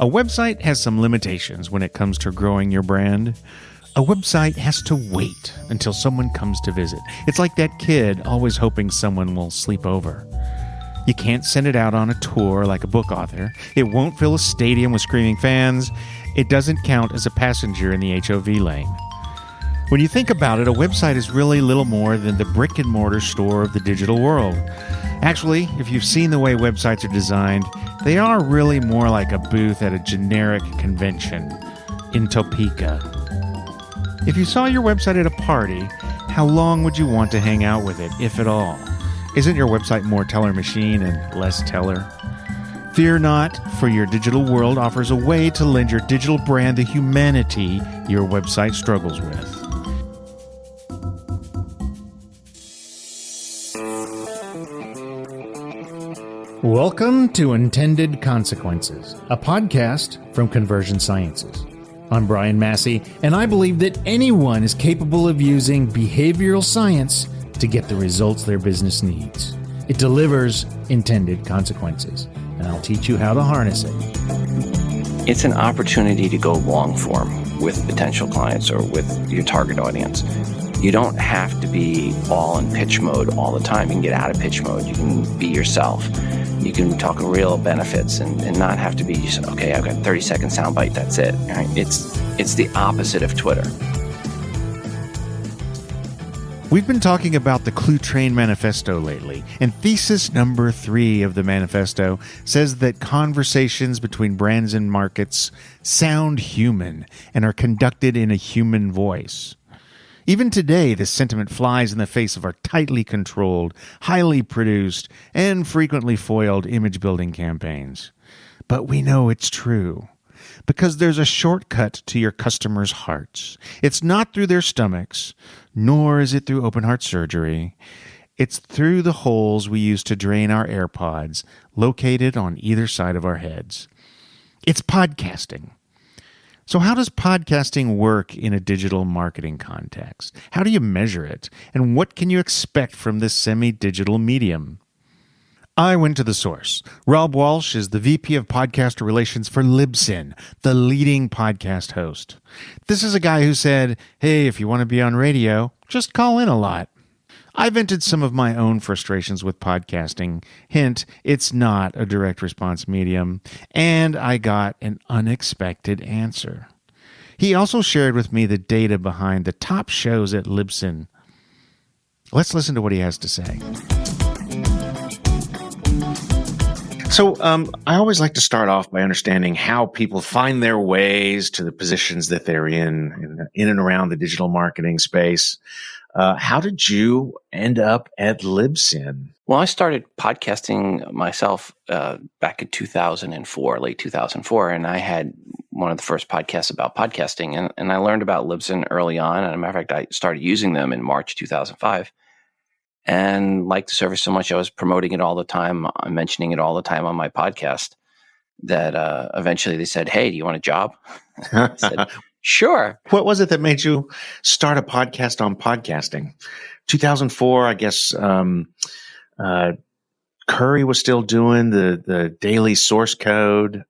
A website has some limitations when it comes to growing your brand. A website has to wait until someone comes to visit. It's like that kid always hoping someone will sleep over. You can't send it out on a tour like a book author. It won't fill a stadium with screaming fans. It doesn't count as a passenger in the HOV lane. When you think about it, a website is really little more than the brick-and-mortar store of the digital world. Actually, if you've seen the way websites are designed, they are really more like a booth at a generic convention in Topeka. If you saw your website at a party, how long would you want to hang out with it, if at all? Isn't your website more teller machine and less teller? Fear not, for your digital world offers a way to lend your digital brand the humanity your website struggles with. Welcome to Intended Consequences, a podcast from Conversion Sciences. I'm Brian Massey, and I believe that anyone is capable of using behavioral science to get the results their business needs. It delivers intended consequences, and I'll teach you how to harness it. It's an opportunity to go long form with potential clients or with your target audience. You don't have to be all in pitch mode all the time. You can get out of pitch mode. You can be yourself. You can talk real benefits and not have to be just, okay, I've got 30-second soundbite, that's it. Right? It's the opposite of Twitter. We've been talking about the Clue Train Manifesto lately, and thesis number 3 of the manifesto says that conversations between brands and markets sound human and are conducted in a human voice. Even today, this sentiment flies in the face of our tightly controlled, highly produced, and frequently foiled image-building campaigns. But we know it's true, because there's a shortcut to your customers' hearts. It's not through their stomachs, nor is it through open-heart surgery. It's through the holes we use to drain our AirPods, located on either side of our heads. It's podcasting. So how does podcasting work in a digital marketing context? How do you measure it? And what can you expect from this semi-digital medium? I went to the source. Rob Walch is the VP of Podcaster Relations for Libsyn, the leading podcast host. This is a guy who said, hey, if you want to be on radio, just call in a lot. I vented some of my own frustrations with podcasting. Hint, it's not a direct response medium. And I got an unexpected answer. He also shared with me the data behind the top shows at Libsyn. Let's listen to what he has to say. So I always like to start off by understanding how people find their ways to the positions that they're in and around the digital marketing space. How did you end up at Libsyn? Well, I started podcasting myself back in 2004, late 2004, and I had one of the first podcasts about podcasting, and I learned about Libsyn early on. And as a matter of fact, I started using them in March 2005 and liked the service so much I was promoting it all the time, mentioning it all the time on my podcast, that eventually they said, hey, do you want a job? I said, sure. What was it that made you start a podcast on podcasting? 2004, I guess Curry was still doing the daily source code.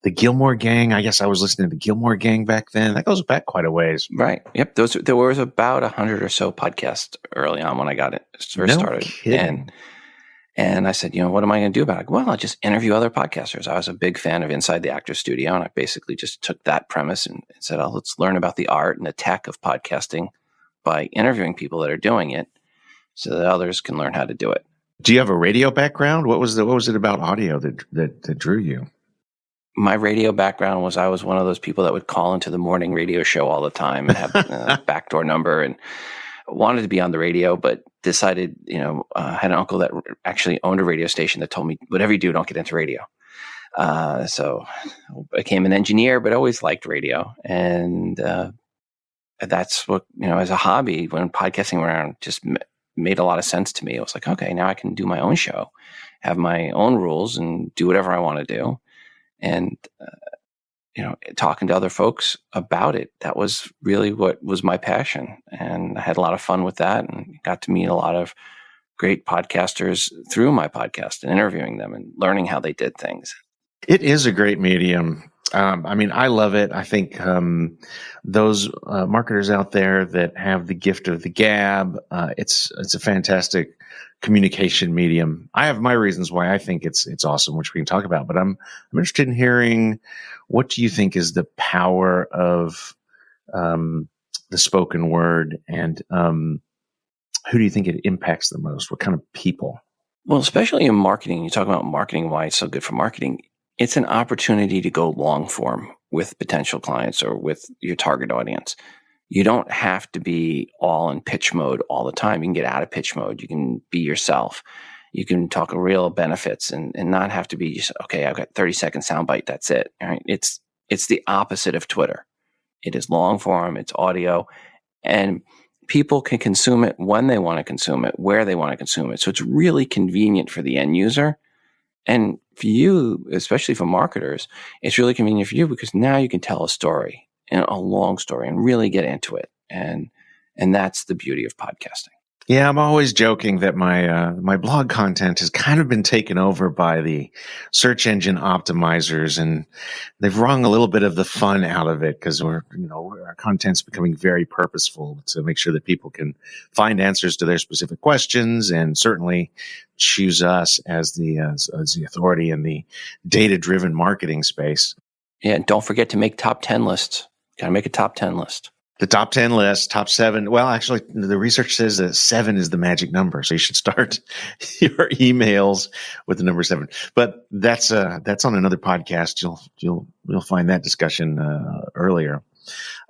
The Gilmore Gang, I guess I was listening to the Gilmore Gang back then. That goes back quite a ways. Right. Yep. There was about 100 or so podcasts early on when I got it first started. Kidding. And I said, what am I going to do about it? Well, I'll just interview other podcasters. I was a big fan of Inside the Actor's Studio, and I basically just took that premise and said, let's learn about the art and the tech of podcasting by interviewing people that are doing it so that others can learn how to do it. Do you have a radio background? What was it about audio that drew you? My radio background was I was one of those people that would call into the morning radio show all the time and have a backdoor number, and wanted to be on the radio, but decided, had an uncle that actually owned a radio station that told me, whatever you do, don't get into radio. So I became an engineer, but always liked radio. And that's what, as a hobby, when podcasting around just made a lot of sense to me. It was like, okay, now I can do my own show, have my own rules, and do whatever I want to do. And, talking to other folks about it, that was really what was my passion. And I had a lot of fun with that and got to meet a lot of great podcasters through my podcast and interviewing them and learning how they did things. It is a great medium. I mean, I love it. I think those marketers out there that have the gift of the gab, it's a fantastic communication medium. I have my reasons why I think it's awesome, which we can talk about. But I'm interested in hearing, what do you think is the power of the spoken word, and who do you think it impacts the most? What kind of people? Well, especially in marketing, you talk about marketing, why it's so good for marketing. It's an opportunity to go long form with potential clients or with your target audience. You don't have to be all in pitch mode all the time. You can get out of pitch mode. You can be yourself. You can talk real benefits and not have to be just, okay, I've got 30-second soundbite. That's it. All right. It's the opposite of Twitter. It is long form. It's audio, and people can consume it when they want to consume it, where they want to consume it. So it's really convenient for the end user. And for you, especially for marketers, it's really convenient for you because now you can tell a story, a long story, and really get into it. And that's the beauty of podcasting. Yeah, I'm always joking that my blog content has kind of been taken over by the search engine optimizers, and they've wrung a little bit of the fun out of it because our content's becoming very purposeful to make sure that people can find answers to their specific questions, and certainly choose us as the authority in the data-driven marketing space. Yeah, and don't forget to make top 10 lists. Got to make a top 10 list. The top 10 list, top 7. Well, actually, the research says that 7 is the magic number. So you should start your emails with the number 7. But that's on another podcast. You'll find that discussion earlier.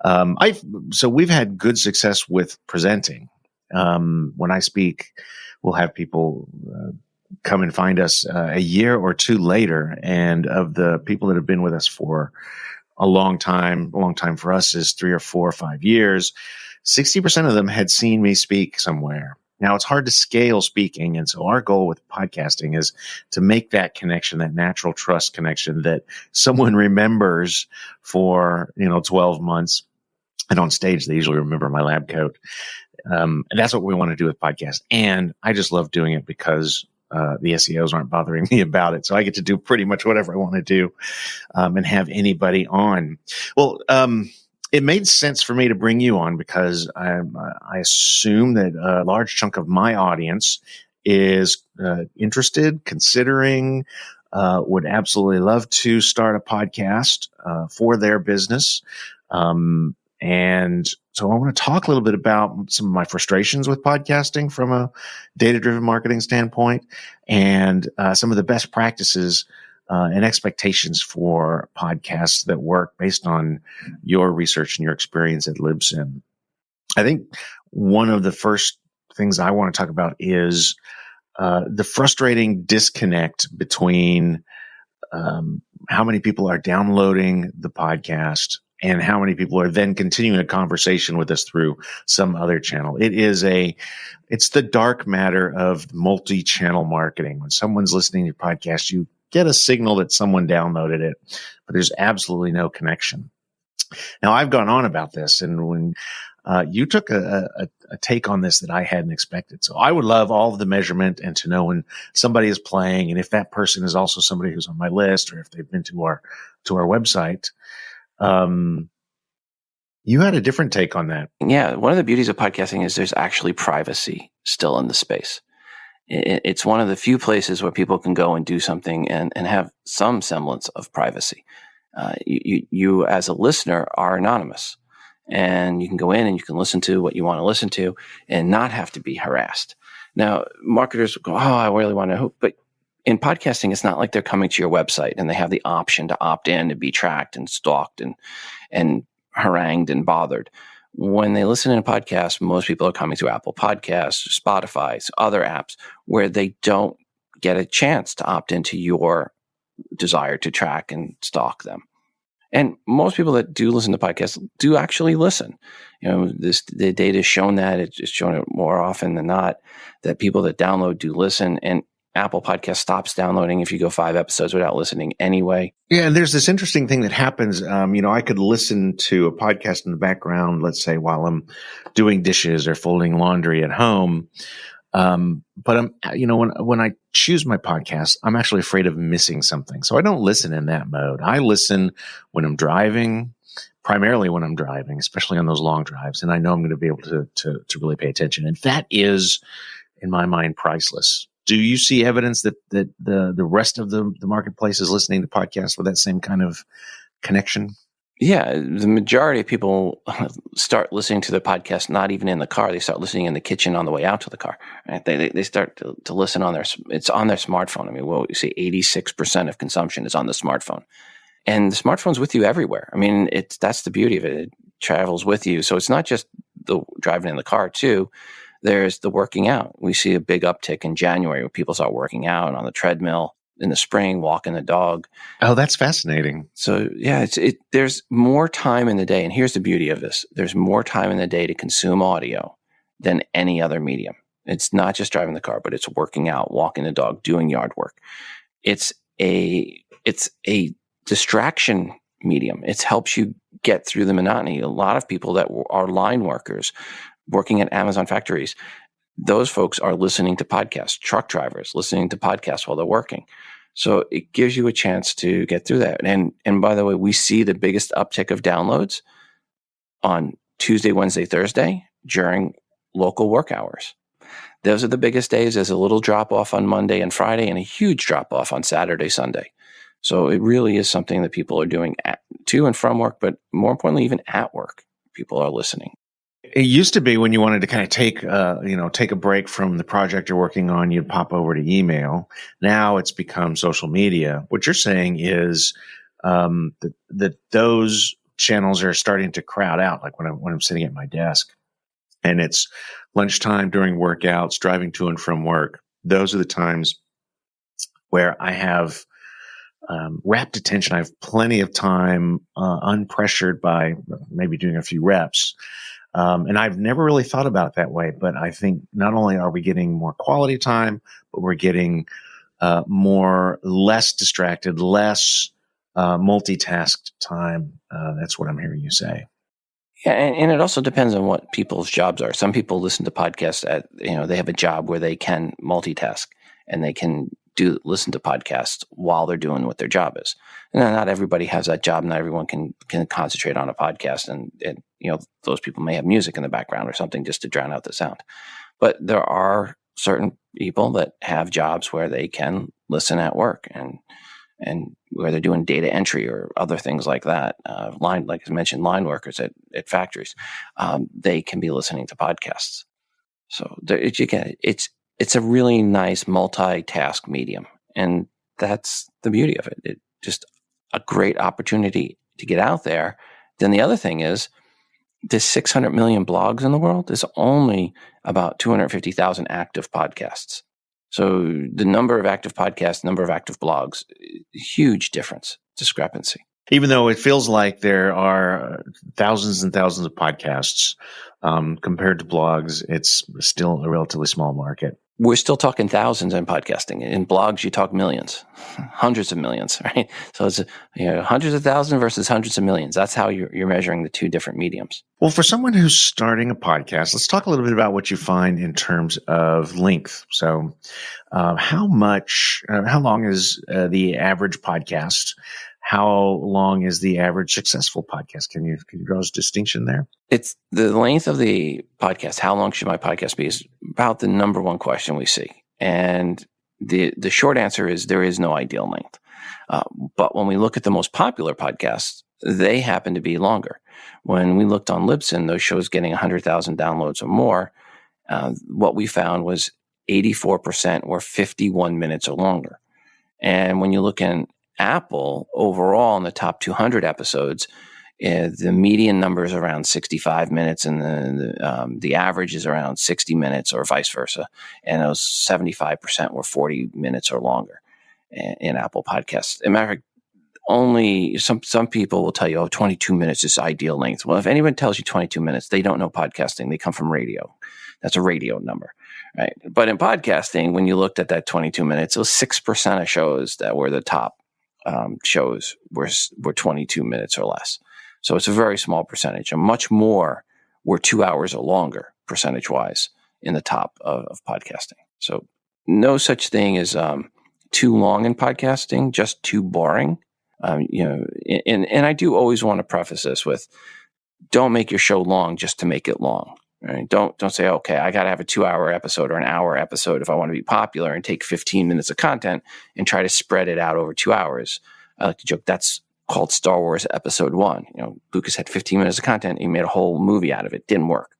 So we've had good success with presenting. When I speak, we'll have people come and find us a year or two later. And of the people that have been with us for a long time for us is 3 or 4 or 5 years, 60% of them had seen me speak somewhere. Now, it's hard to scale speaking. And so our goal with podcasting is to make that connection, that natural trust connection that someone remembers for, 12 months. And on stage, they usually remember my lab coat. And that's what we want to do with podcasts. And I just love doing it because the SEOs aren't bothering me about it. So I get to do pretty much whatever I want to do and have anybody on. Well, it made sense for me to bring you on because I assume that a large chunk of my audience is interested, considering, would absolutely love to start a podcast for their business. And so I want to talk a little bit about some of my frustrations with podcasting from a data-driven marketing standpoint, and some of the best practices and expectations for podcasts that work based on your research and your experience at Libsyn. I think one of the first things I want to talk about is the frustrating disconnect between how many people are downloading the podcast and how many people are then continuing a conversation with us through some other channel. It's the dark matter of multi-channel marketing. When someone's listening to your podcast, you get a signal that someone downloaded it, but there's absolutely no connection. Now, I've gone on about this, and when you took a take on this that I hadn't expected. So I would love all of the measurement and to know when somebody is playing, and if that person is also somebody who's on my list, or if they've been to our website. You had a different take on that. Yeah. One of the beauties of podcasting is there's actually privacy still in the space. It's one of the few places where people can go and do something and have some semblance of privacy. You as a listener are anonymous, and you can go in and you can listen to what you want to listen to and not have to be harassed. Now, marketers go, I really want to, but in podcasting, it's not like they're coming to your website and they have the option to opt in to be tracked and stalked and harangued and bothered. When they listen in a podcast, most people are coming to Apple Podcasts, Spotify, other apps where they don't get a chance to opt into your desire to track and stalk them. And most people that do listen to podcasts do actually listen. The data has shown that. It's shown it more often than not that people that download do listen, and Apple Podcast stops downloading if you go 5 episodes without listening anyway. Yeah, and there's this interesting thing that happens. I could listen to a podcast in the background, let's say while I'm doing dishes or folding laundry at home. But when I choose my podcast, I'm actually afraid of missing something. So I don't listen in that mode. I listen when I'm driving, primarily when I'm driving, especially on those long drives. And I know I'm going to be able to really pay attention. And that is, in my mind, priceless. Do you see evidence that the rest of the marketplace is listening to podcasts with that same kind of connection? Yeah, the majority of people start listening to the podcast not even in the car. They start listening in the kitchen on the way out to the car. Right? They start to listen it's on their smartphone. I mean, well, you see 86% of consumption is on the smartphone. And the smartphone's with you everywhere. I mean, that's the beauty of it. It travels with you. So it's not just the driving in the car too. There's the working out. We see a big uptick in January when people start working out on the treadmill. In the spring, walking the dog. Oh, that's fascinating. So yeah, there's more time in the day. And here's the beauty of this. There's more time in the day to consume audio than any other medium. It's not just driving the car, but it's working out, walking the dog, doing yard work. It's a distraction medium. It helps you get through the monotony. A lot of people that are line workers working at Amazon factories, those folks are listening to podcasts, truck drivers listening to podcasts while they're working. So it gives you a chance to get through that. And by the way, we see the biggest uptick of downloads on Tuesday, Wednesday, Thursday during local work hours. Those are the biggest days. There's a little drop off on Monday and Friday and a huge drop off on Saturday, Sunday. So it really is something that people are doing to and from work, but more importantly, even at work, people are listening. It used to be when you wanted to kind of take a break from the project you're working on, you'd pop over to email. Now it's become social media. What you're saying is that those channels are starting to crowd out. Like when I'm sitting at my desk, and it's lunchtime during workouts, driving to and from work. Those are the times where I have rapt attention. I have plenty of time, unpressured by maybe doing a few reps. And I've never really thought about it that way, but I think not only are we getting more quality time, but we're getting less distracted, less multitasked time. That's what I'm hearing you say. Yeah, and it also depends on what people's jobs are. Some people listen to podcasts they have a job where they can multitask and they can listen to podcasts while they're doing what their job is. And not everybody has that job. Not everyone can concentrate on a podcast. And those people may have music in the background or something just to drown out the sound. But there are certain people that have jobs where they can listen at work and where they're doing data entry or other things like that. Like I mentioned, line workers at factories, they can be listening to podcasts. So it's a really nice multitask medium, and that's the beauty of it. It's just a great opportunity to get out there. Then the other thing is, there's 600 million blogs in the world. There's only about 250,000 active podcasts. So the number of active podcasts, number of active blogs, huge discrepancy. Even though it feels like there are thousands and thousands of podcasts compared to blogs, it's still a relatively small market. We're still talking thousands in podcasting. In blogs, you talk millions, hundreds of millions, right? So it's hundreds of thousands versus hundreds of millions. That's how you're measuring the two different mediums. Well, for someone who's starting a podcast, let's talk a little bit about what you find in terms of length. So how long is the average podcast? How long is the average successful podcast? Can you draw a distinction there? It's the length of the podcast. How long should my podcast be is about the number one question we see. And the short answer is there is no ideal length. But when we look at the most popular podcasts, they happen to be longer. When we looked on Libsyn, those shows getting 100,000 downloads or more, what we found was 84% were 51 minutes or longer. And when you look in Apple, overall in the top 200 episodes, the median number is around 65 minutes and the average is around 60 minutes or vice versa. And those 75% were 40 minutes or longer in Apple Podcasts. As a matter of fact, only some people will tell you, 22 minutes is ideal length. Well, if anyone tells you 22 minutes, they don't know podcasting. They come from radio. That's a radio number, right? But in podcasting, when you looked at that 22 minutes, it was 6% of shows that were the top shows were 22 minutes or less. So it's a very small percentage. And much more were 2 hours or longer, percentage-wise, in the top of podcasting. So no such thing as too long in podcasting, just too boring. And I do always want to preface this with, don't make your show long just to make it long. Right? Don't say, okay, I got to have a 2-hour episode or an hour episode if I want to be popular, and take 15 minutes of content and try to spread it out over 2 hours. I like to joke that's called Star Wars Episode 1. Lucas had 15 minutes of content. He made a whole movie out of it. Didn't work.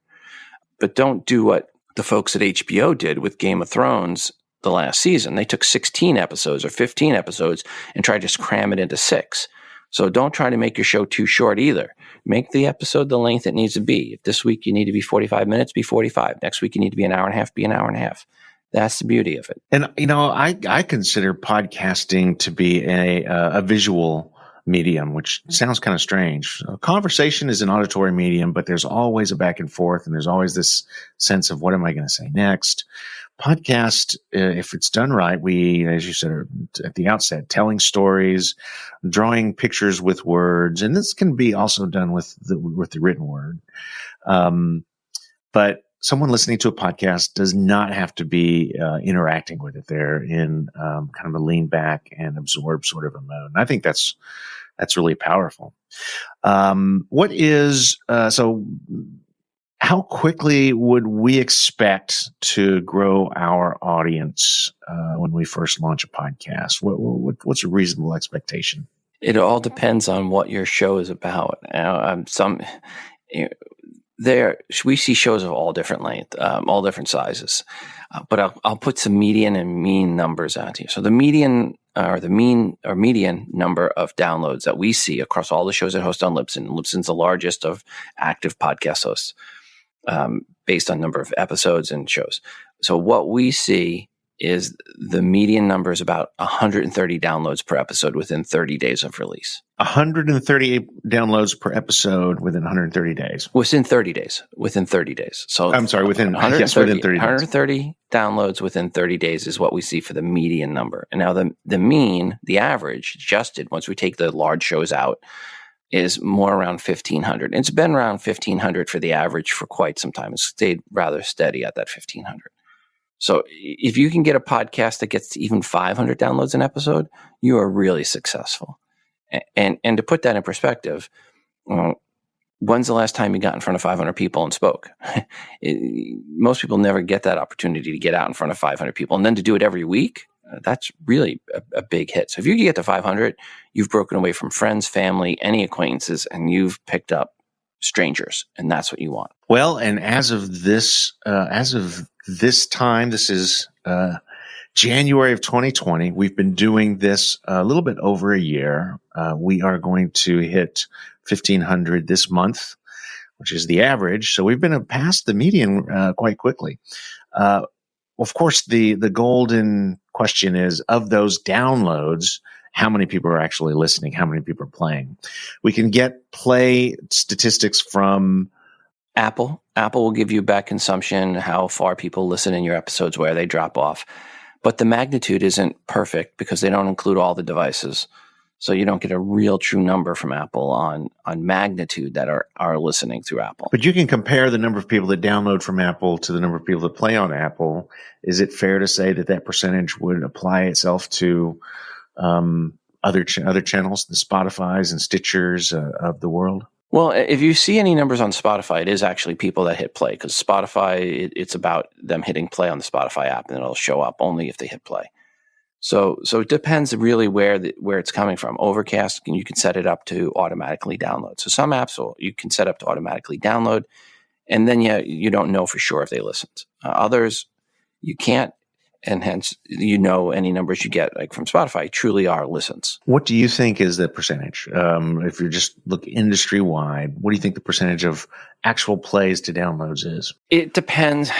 But don't do what the folks at HBO did with Game of Thrones the last season. They took 16 episodes or 15 episodes and tried to just cram it into 6. So don't try to make your show too short either. Make the episode the length it needs to be. If this week you need to be 45 minutes, be 45. Next week you need to be an hour and a half, be an hour and a half. That's the beauty of it. And, I consider podcasting to be a visual medium, which sounds kind of strange. A conversation is an auditory medium, but there's always a back and forth, and there's always this sense of what am I going to say next? Podcast, if it's done right, we, as you said at the outset, telling stories, drawing pictures with words, and this can be also done with the written word. But someone listening to a podcast does not have to be interacting with it. They're in kind of a lean back and absorb sort of a mode. And I think that's really powerful. How quickly would we expect to grow our audience when we first launch a podcast? What's a reasonable expectation? It all depends on what your show is about. We see shows of all different length, all different sizes, but I'll put some median and mean numbers out here. So the median or the mean or median number of downloads that we see across all the shows that host on Libsyn. Libsyn's the largest of active podcast hosts, based on number of episodes and shows. So what we see is the median number is about 130 downloads per episode within 30 days of release. 130 downloads per episode within 130 days. Within 30 days. So I'm sorry, within 30 days. 130 downloads within 30 days is what we see for the median number. And now the mean, the average, adjusted, once we take the large shows out, is more around 1,500. It's been around 1,500 for the average for quite some time. It's stayed rather steady at that 1,500. So if you can get a podcast that gets to even 500 downloads an episode, you are really successful. And to put that in perspective, when's the last time you got in front of 500 people and spoke? Most people never get that opportunity to get out in front of 500 people. And then to do it every week, that's really a big hit. So if you can get to 500, you've broken away from friends, family, any acquaintances, and you've picked up strangers. And that's what you want. Well, and as of this time, this is January of 2020. We've been doing this a little bit over a year. We are going to hit 1,500 this month, which is the average. So we've been past the median quite quickly. Of course, the golden question is, of those downloads, how many people are actually listening? How many people are playing? We can get play statistics from Apple. Apple will give you back consumption, how far people listen in your episodes, where they drop off. But the magnitude isn't perfect because they don't include all the devices. So you don't get a real true number from Apple on magnitude that are listening through Apple. But you can compare the number of people that download from Apple to the number of people that play on Apple. Is it fair to say that percentage would apply itself to other channels, the Spotifys and Stitchers of the world? Well, if you see any numbers on Spotify, it is actually people that hit play, because Spotify, it's about them hitting play on the Spotify app, and it'll show up only if they hit play. So it depends really where it's coming from. Overcast, you can set it up to automatically download. So some apps you can set up to automatically download, and then you don't know for sure if they listened. Others, you can't, and hence any numbers you get like from Spotify truly are listens. What do you think is the percentage? If you just look industry wide, what do you think the percentage of actual plays to downloads is? It depends.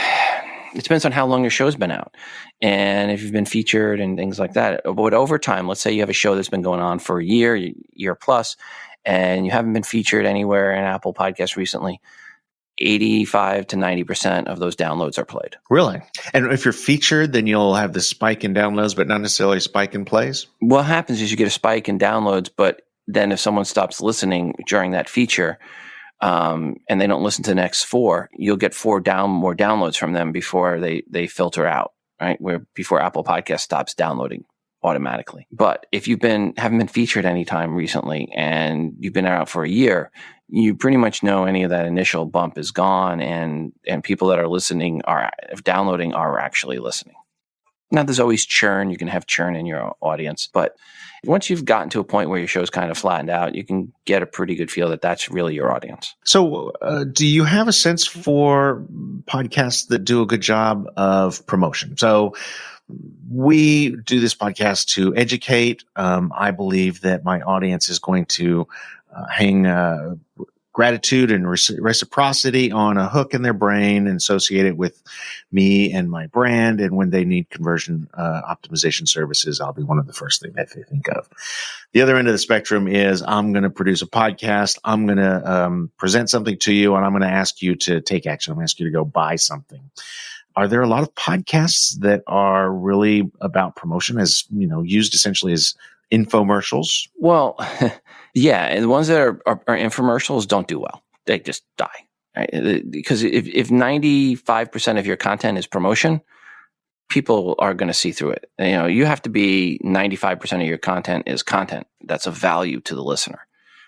It depends on how long your show's been out and if you've been featured and things like that. But over time, let's say you have a show that's been going on for a year plus, and you haven't been featured anywhere in Apple Podcasts recently, 85 to 90% of those downloads are played. Really? And if you're featured, then you'll have the spike in downloads, but not necessarily a spike in plays? What happens is you get a spike in downloads, but then if someone stops listening during that feature, and they don't listen to the next 4, you'll get more downloads from them before they filter out, right? Before Apple Podcast stops downloading automatically. But if haven't been featured any time recently and you've been out for a year, you pretty much know any of that initial bump is gone, and people that are listening downloading are actually listening. Now, there's always churn. You can have churn in your audience, but once you've gotten to a point where your show's kind of flattened out, you can get a pretty good feel that that's really your audience. So do you have a sense for podcasts that do a good job of promotion? So we do this podcast to educate. I believe that my audience is going to hang gratitude and reciprocity on a hook in their brain and associate it with me and my brand. And when they need conversion optimization services, I'll be one of the first things that they think of. The other end of the spectrum is I'm going to produce a podcast. I'm going to present something to you, and I'm going to ask you to take action. I'm going to ask you to go buy something. Are there a lot of podcasts that are really about promotion, as used essentially as infomercials? Well, yeah, and the ones that are infomercials don't do well. They just die, right? Because if 95% of your content is promotion, people are going to see through it. You have to be 95% of your content is content that's of value to the listener.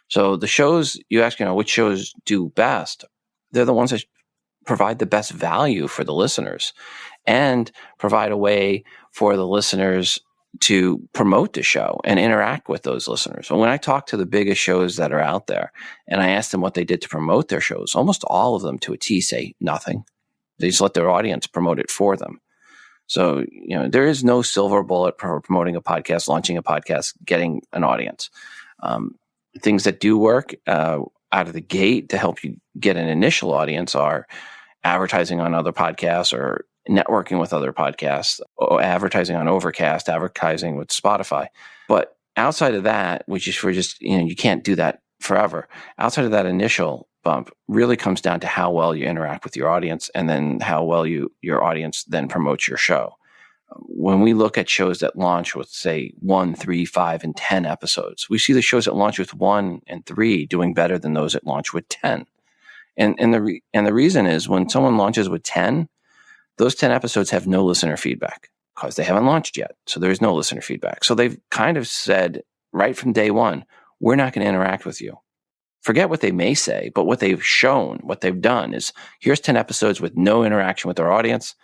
So the shows you ask, which shows do best? They're the ones that provide the best value for the listeners and provide a way for the listeners to promote the show and interact with those listeners. And when I talk to the biggest shows that are out there and I ask them what they did to promote their shows, almost all of them to a T say nothing. They just let their audience promote it for them. So, there is no silver bullet for promoting a podcast, launching a podcast, getting an audience. Things that do work out of the gate to help you get an initial audience are advertising on other podcasts or networking with other podcasts, or advertising on Overcast, advertising with Spotify. But outside of that, which is for just, you can't do that forever. Outside of that initial bump really comes down to how well you interact with your audience, and then how well your audience then promotes your show. When we look at shows that launch with, say, 1, 3, 5, and 10 episodes, we see the shows that launch with 1 and 3 doing better than those that launch with 10. And the reason is when someone launches with 10, those 10 episodes have no listener feedback because they haven't launched yet. So there's no listener feedback. So they've kind of said right from day one, we're not going to interact with you. Forget what they may say, but what they've shown, what they've done is here's 10 episodes with no interaction with their audience.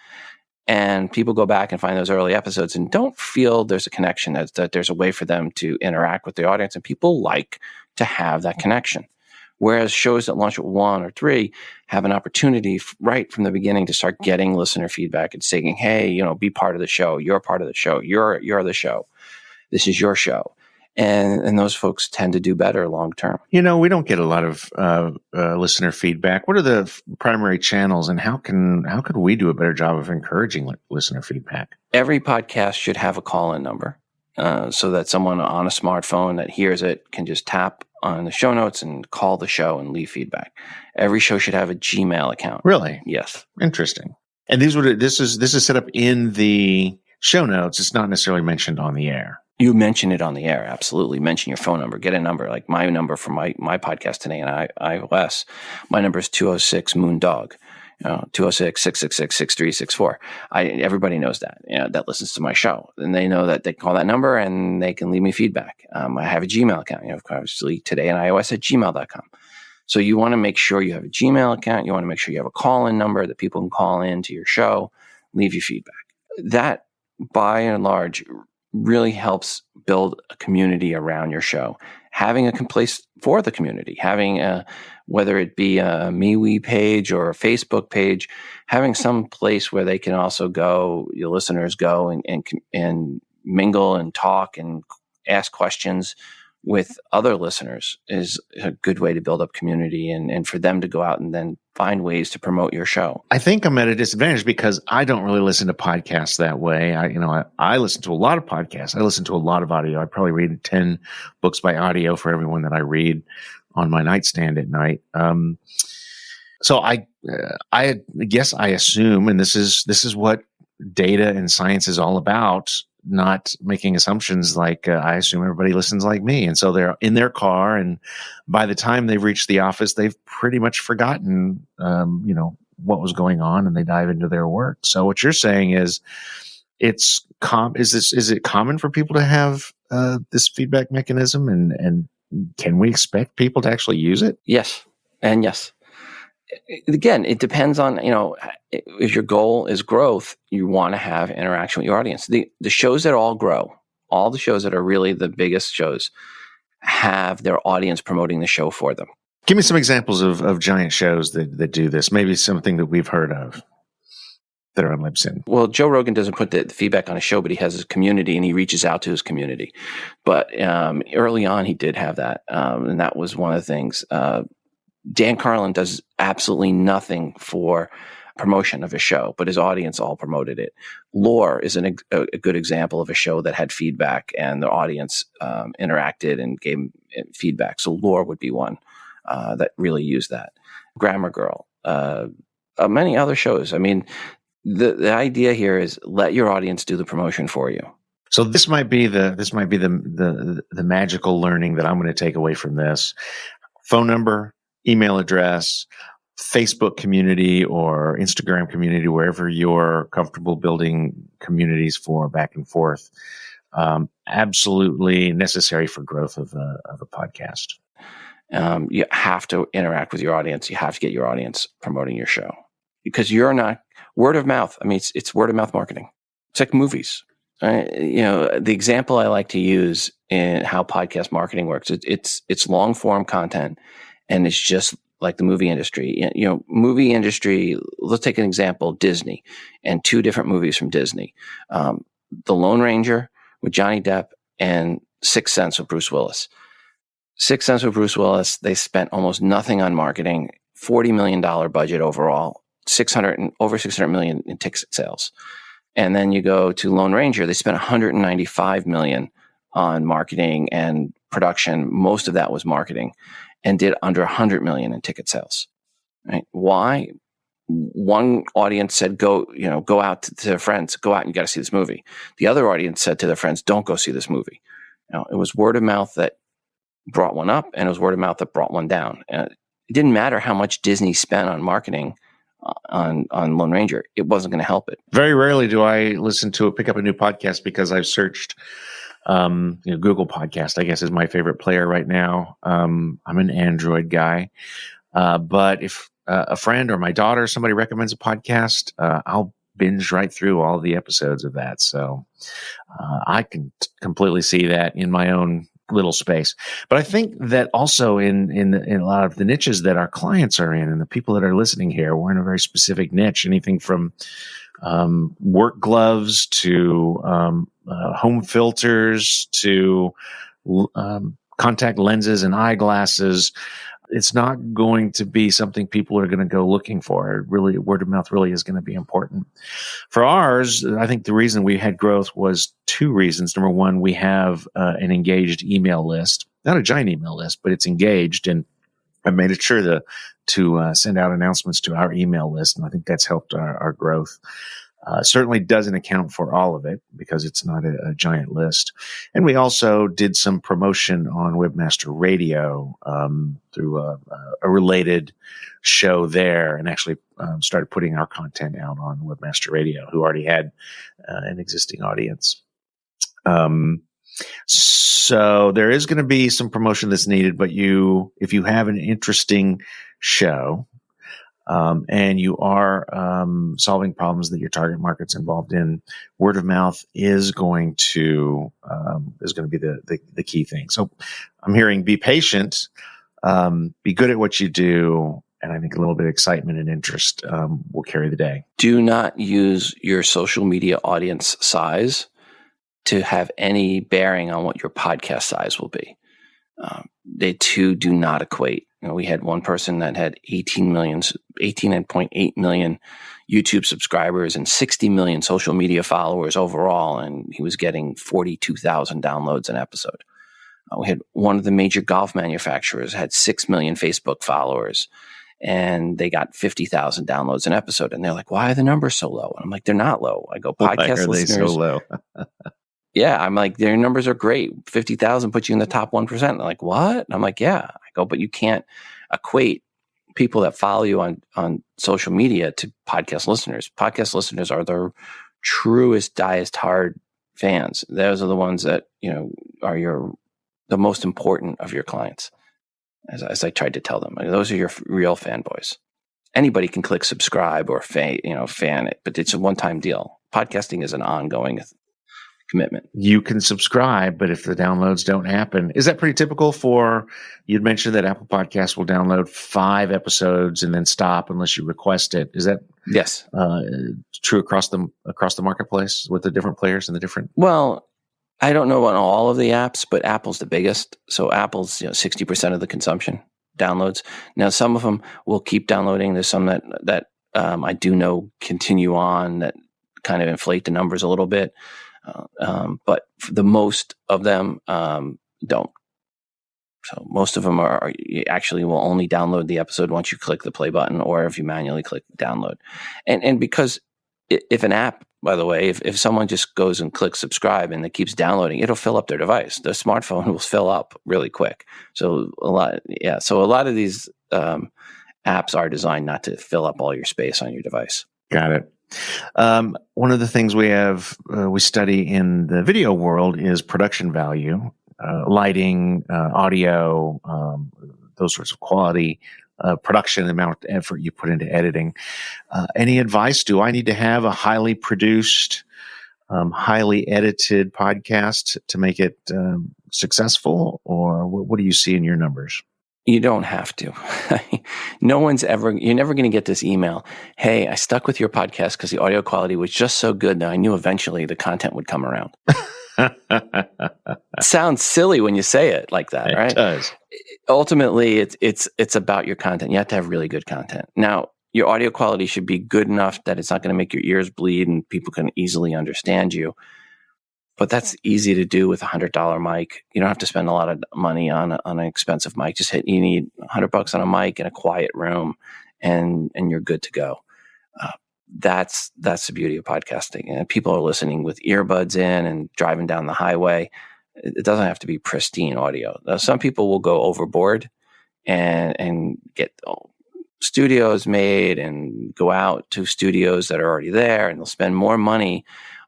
And people go back and find those early episodes and don't feel there's a connection, that there's a way for them to interact with the audience. And people like to have that connection. Whereas shows that launch at 1 or 3 have an opportunity right from the beginning to start getting listener feedback and saying, hey, be part of the show. You're part of the show. You're the show. This is your show. And those folks tend to do better long term. We don't get a lot of listener feedback. What are the primary channels, and how could we do a better job of encouraging listener feedback? Every podcast should have a call-in number so that someone on a smartphone that hears it can just tap on the show notes and call the show and leave feedback. Every show should have a Gmail account. Really? Yes. Interesting. And this is set up in the show notes. It's not necessarily mentioned on the air. You mention it on the air. Absolutely. Mention your phone number. Get a number. Like my number for my podcast today in iOS, my number is 206-MOON-DOG. 206-666-6364. Everybody knows that, that listens to my show, and they know that they can call that number and they can leave me feedback. I have a Gmail account, obviously today in iOS at gmail.com. So you want to make sure you have a Gmail account. You want to make sure you have a call-in number that people can call in to your show, leave you feedback. That, by and large, really helps build a community around your show. Having a place for the community, having whether it be a MeWe page or a Facebook page, having some place where they can also go, your listeners go and mingle and talk and ask questions with other listeners is a good way to build up community and for them to go out and then find ways to promote your show. I think I'm at a disadvantage because I don't really listen to podcasts that way. I listen to a lot of podcasts. I listen to a lot of audio. I probably read 10 books by audio for everyone that I read on my nightstand at night. So I guess I assume, and this is what data and science is all about, not making assumptions like I assume everybody listens like me. And so they're in their car, and by the time they've reached the office, they've pretty much forgotten, what was going on, and they dive into their work. So what you're saying is is it common for people to have this feedback mechanism, and can we expect people to actually use it? Yes. And yes. Again, it depends on, if your goal is growth, you want to have interaction with your audience. The shows that all grow, all the shows that are really the biggest shows, have their audience promoting the show for them. Give me some examples of giant shows that do this. Maybe something that we've heard of that are on Libsyn. Well, Joe Rogan doesn't put the feedback on his show, but he has his community and he reaches out to his community. But early on, he did have that. And that was one of the things. Dan Carlin does absolutely nothing for promotion of a show, but his audience all promoted it. Lore is a good example of a show that had feedback and the audience interacted and gave feedback. So Lore would be one that really used that. Grammar Girl, many other shows. I mean, the idea here is let your audience do the promotion for you. So this might be the magical learning that I'm going to take away from this. Phone number, email address, Facebook community or Instagram community, wherever you're comfortable building communities for back and forth. Absolutely necessary for growth of a podcast. You have to interact with your audience. You have to get your audience promoting your show, because you're not word of mouth. I mean, it's word of mouth marketing. It's like movies. The example I like to use in how podcast marketing works, it's long form content, and it's just like the movie industry. Movie industry. Let's take an example: Disney, and two different movies from Disney, The Lone Ranger with Johnny Depp and Sixth Sense with Bruce Willis. Sixth Sense with Bruce Willis, they spent almost nothing on marketing, $40 million budget overall, over 600 million in ticket sales. And then you go to Lone Ranger, they spent 195 million on marketing and production. Most of that was marketing, and did under 100 million in ticket sales. Right? Why? One audience said, go out to their friends, go out and you got to see this movie. The other audience said to their friends, don't go see this movie. It was word of mouth that brought one up, and it was word of mouth that brought one down. And it didn't matter how much Disney spent on marketing on Lone Ranger. It wasn't going to help it. Very rarely do I pick up a new podcast because I've searched Google Podcast, I guess, is my favorite player right now. I'm an Android guy. But if a friend or my daughter, somebody recommends a podcast, I'll binge right through all the episodes of that. So I can completely see that in my own little space. But I think that also in a lot of the niches that our clients are in, and the people that are listening here, we're in a very specific niche. Anything from work gloves to home filters to contact lenses and eyeglasses. It's not going to be something people are going to go looking for. Really, word of mouth really is going to be important. For ours, I think the reason we had growth was two reasons. Number one, we have an engaged email list, not a giant email list, but it's engaged, and I made it sure to send out announcements to our email list, and I think that's helped our growth. Certainly doesn't account for all of it because it's not a giant list. And we also did some promotion on Webmaster Radio through a related show there, and actually started putting our content out on Webmaster Radio, who already had an existing audience. So there is going to be some promotion that's needed, but if you have an interesting show, and you are solving problems that your target market's involved in, word of mouth is going to be the key thing. So I'm hearing be patient, be good at what you do, and I think a little bit of excitement and interest will carry the day. Do not use your social media audience size to have any bearing on what your podcast size will be. They too do not equate. We had one person that had 18.8 million YouTube subscribers and 60 million social media followers overall, and he was getting 42,000 downloads an episode. We had one of the major golf manufacturers had 6 million Facebook followers, and they got 50,000 downloads an episode. And they're like, why are the numbers so low? And I'm like, they're not low. I go, podcast Why are listeners. they so low? Yeah, I'm like, their numbers are great. 50,000 puts you in the top 1%. They're like, what? And I'm like, yeah. I go, but you can't equate people that follow you on social media to podcast listeners. Podcast listeners are the truest, diest hard fans. Those are the ones that, are the most important of your clients. As I tried to tell them, those are your real fanboys. Anybody can click subscribe or fan it, but it's a one-time deal. Podcasting is an ongoing commitment. You can subscribe, but if the downloads don't happen, is that pretty typical for, you'd mentioned that Apple Podcasts will download 5 episodes and then stop unless you request it. Is that yes true across the marketplace with the different players and the different? Well, I don't know on all of the apps, but Apple's the biggest. So Apple's 60% of the consumption downloads. Now, some of them will keep downloading. There's some that I do know continue on that kind of inflate the numbers a little bit. But the most of them don't. So most of them are actually will only download the episode once you click the play button or if you manually click download. And because if an app, by the way, if someone just goes and clicks subscribe and it keeps downloading, it'll fill up their device. The smartphone will fill up really quick. So a lot of these apps are designed not to fill up all your space on your device. Got it. One of the things we study in the video world is production value, lighting, audio, those sorts of quality, production, the amount of effort you put into editing. Any advice? Do I need to have a highly produced, highly edited podcast to make it successful, or what do you see in your numbers? You don't have to. You're never going to get this email. Hey, I stuck with your podcast because the audio quality was just so good that I knew eventually the content would come around. Sounds silly when you say it like that, right? It does. Ultimately, it's about your content. You have to have really good content. Now, your audio quality should be good enough that it's not going to make your ears bleed and people can easily understand you. But that's easy to do with a $100 mic. You don't have to spend a lot of money on an expensive mic. You need $100 on a mic in a quiet room, and you're good to go. That's the beauty of podcasting. And people are listening with earbuds in and driving down the highway. It doesn't have to be pristine audio. Now, some people will go overboard and get studios made and go out to studios that are already there, and they'll spend more money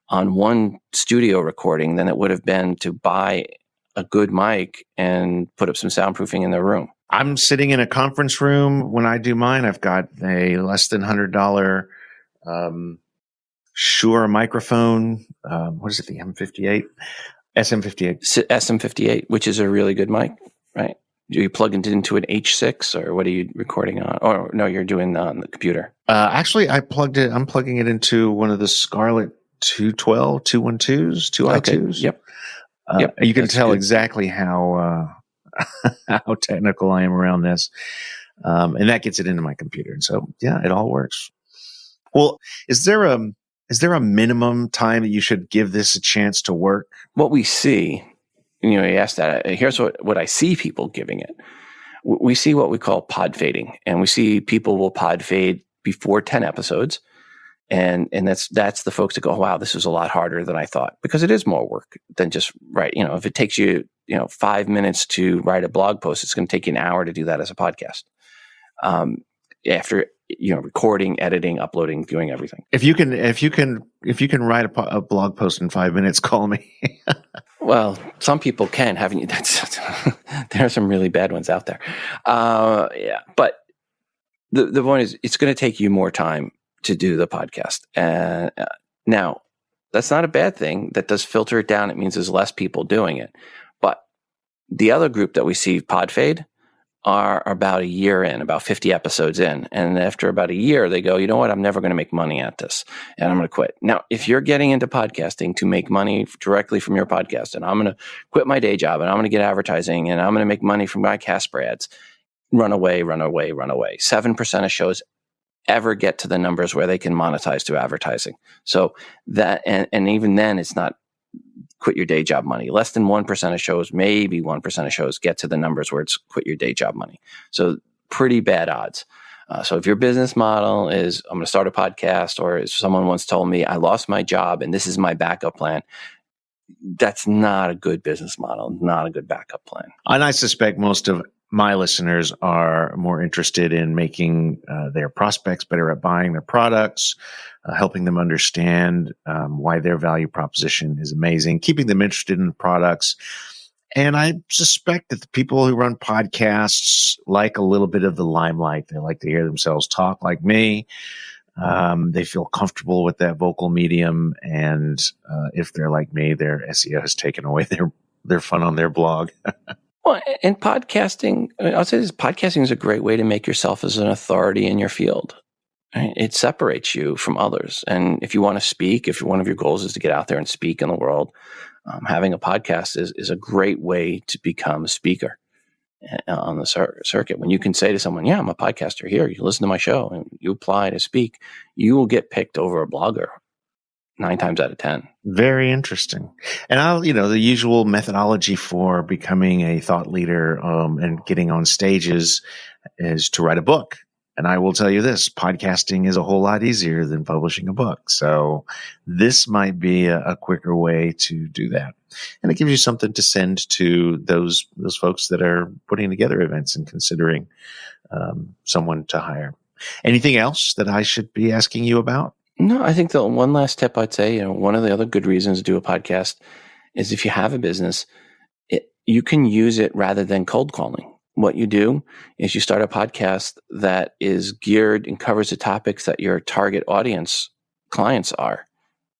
on one studio recording than it would have been to buy a good mic and put up some soundproofing in their room. I'm sitting in a conference room when I do mine. I've got a less than $100 Shure microphone. What is it? The M58? SM58. SM58, which is a really good mic, right? Do you plug it into an H6 or what are you recording on? Or no, you're doing on the computer. Actually, I'm plugging it into one of the Scarlett 212, 212s, 2i2s. Yep. You can tell exactly how technical I am around this. And that gets it into my computer. And so, yeah, it all works. Well, is there a minimum time that you should give this a chance to work? What we see, you asked that. Here's what I see people giving it. We see what we call pod fading, and we see people will pod fade before 10 episodes. And that's the folks that go, wow, this was a lot harder than I thought, because it is more work than just write. If it takes you, 5 minutes to write a blog post, it's going to take you an hour to do that as a podcast. After recording, editing, uploading, doing everything. If you can write a blog post in 5 minutes, call me. Well, some people can. Haven't you? There are some really bad ones out there. Yeah, but the point is, it's going to take you more time to do the podcast. Now, that's not a bad thing. That does filter it down. It means there's less people doing it. But the other group that we see pod fade are about a year in, about 50 episodes in. And after about a year, they go, you know what? I'm never going to make money at this, and I'm going to quit. Now, if you're getting into podcasting to make money directly from your podcast, and I'm going to quit my day job, and I'm going to get advertising, and I'm going to make money from my Casper ads, run away, run away, run away. 7% of shows ever get to the numbers where they can monetize through advertising. So that, and even then, it's not quit your day job money. Less than 1% of shows, maybe 1% of shows get to the numbers where it's quit your day job money. So pretty bad odds. So if your business model is, I'm going to start a podcast, or as someone once told me, I lost my job and this is my backup plan, that's not a good business model, not a good backup plan. And I suspect most of my listeners are more interested in making their prospects better at buying their products, helping them understand why their value proposition is amazing, keeping them interested in the products. And I suspect that the people who run podcasts like a little bit of the limelight. They like to hear themselves talk like me. They feel comfortable with that vocal medium. And if they're like me, their SEO has taken away their fun on their blog. Well, and podcasting, I'll say this, podcasting is a great way to make yourself as an authority in your field. Right? It separates you from others. And if you want to speak, if one of your goals is to get out there and speak in the world, having a podcast is a great way to become a speaker on the circuit. When you can say to someone, yeah, I'm a podcaster here, you listen to my show, and you apply to speak, you will get picked over a blogger 9 times out of 10. Very interesting. And the usual methodology for becoming a thought leader and getting on stages is to write a book. And I will tell you this, podcasting is a whole lot easier than publishing a book. So this might be a quicker way to do that. And it gives you something to send to those folks that are putting together events and considering someone to hire. Anything else that I should be asking you about? No, I think the one last tip I'd say, one of the other good reasons to do a podcast is if you have a business, you can use it rather than cold calling. What you do is you start a podcast that is geared and covers the topics that your target audience clients are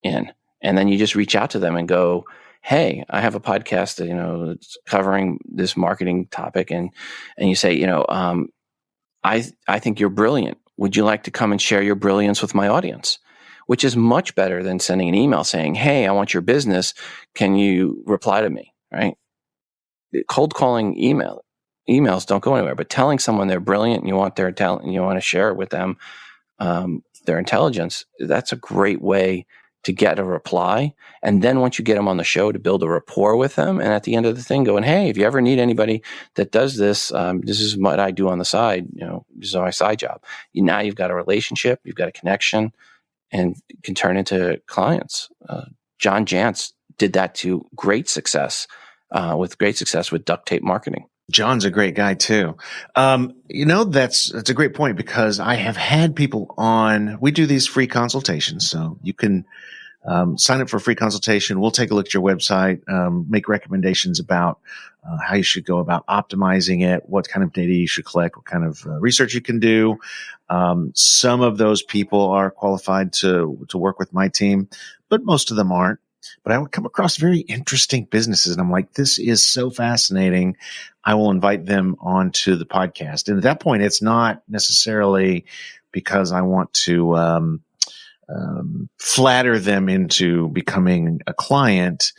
in. And then you just reach out to them and go, hey, I have a podcast that, it's covering this marketing topic. And you say, I think you're brilliant. Would you like to come and share your brilliance with my audience? Which is much better than sending an email saying, hey, I want your business. Can you reply to me? Right? Cold calling emails don't go anywhere, but telling someone they're brilliant and you want their talent and you want to share it with them, their intelligence, that's a great way to get a reply. And then once you get them on the show, to build a rapport with them. And at the end of the thing going, hey, if you ever need anybody that does this, this is what I do on the side. This is my side job. Now you've got a relationship, you've got a connection, and can turn into clients. John Jantz did that to great success with duct tape marketing. John's a great guy too. That's a great point because I have had people on. We do these free consultations, so you can sign up for a free consultation. We'll take a look at your website, make recommendations about how you should go about optimizing it, what kind of data you should collect, what kind of research you can do. Some of those people are qualified to work with my team, but most of them aren't. But I would come across very interesting businesses, and I'm like, this is so fascinating. I will invite them onto the podcast. And at that point, it's not necessarily because I want to flatter them into becoming a client.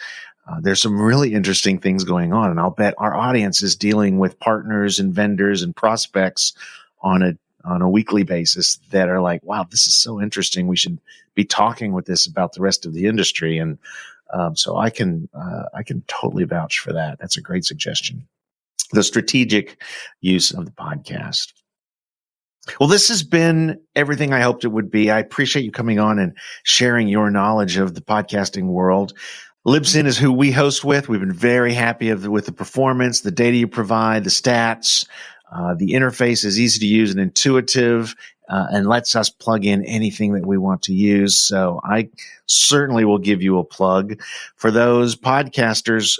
There's some really interesting things going on, and I'll bet our audience is dealing with partners and vendors and prospects on a weekly basis that are like, wow, this is so interesting. We should be talking with this about the rest of the industry. And so I can totally vouch for that. That's a great suggestion. The strategic use of the podcast. Well, this has been everything I hoped it would be. I appreciate you coming on and sharing your knowledge of the podcasting world. Libsyn is who we host with. We've been very happy with the performance, the data you provide, the stats. The interface is easy to use and intuitive, and lets us plug in anything that we want to use. So I certainly will give you a plug for those podcasters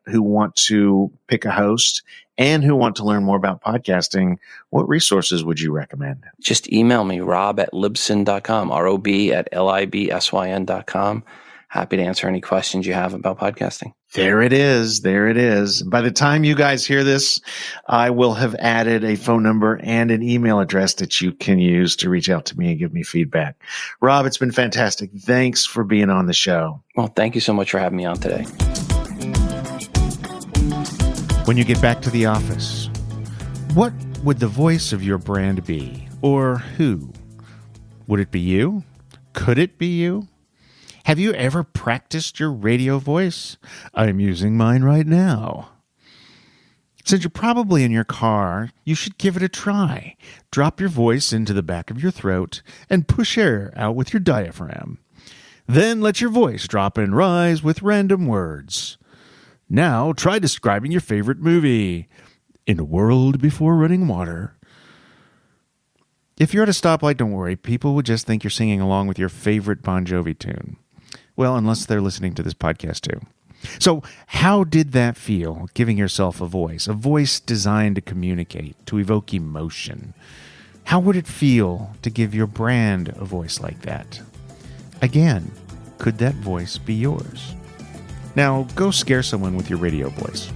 who want to pick a host and who want to learn more about podcasting. What resources would you recommend? Just email me, rob@libsyn.com, rob@libsyn.com. Happy to answer any questions you have about podcasting. There it is. There it is. By the time you guys hear this, I will have added a phone number and an email address that you can use to reach out to me and give me feedback. Rob, it's been fantastic. Thanks for being on the show. Well, thank you so much for having me on today. When you get back to the office, what would the voice of your brand be? Or who? Would it be you? Could it be you? Have you ever practiced your radio voice? I'm using mine right now. Since you're probably in your car, you should give it a try. Drop your voice into the back of your throat and push air out with your diaphragm. Then let your voice drop and rise with random words. Now try describing your favorite movie. In a world before running water. If you're at a stoplight, don't worry. People would just think you're singing along with your favorite Bon Jovi tune. Well, unless they're listening to this podcast too. So how did that feel, giving yourself a voice designed to communicate, to evoke emotion? How would it feel to give your brand a voice like that? Again, could that voice be yours? Now, go scare someone with your radio voice.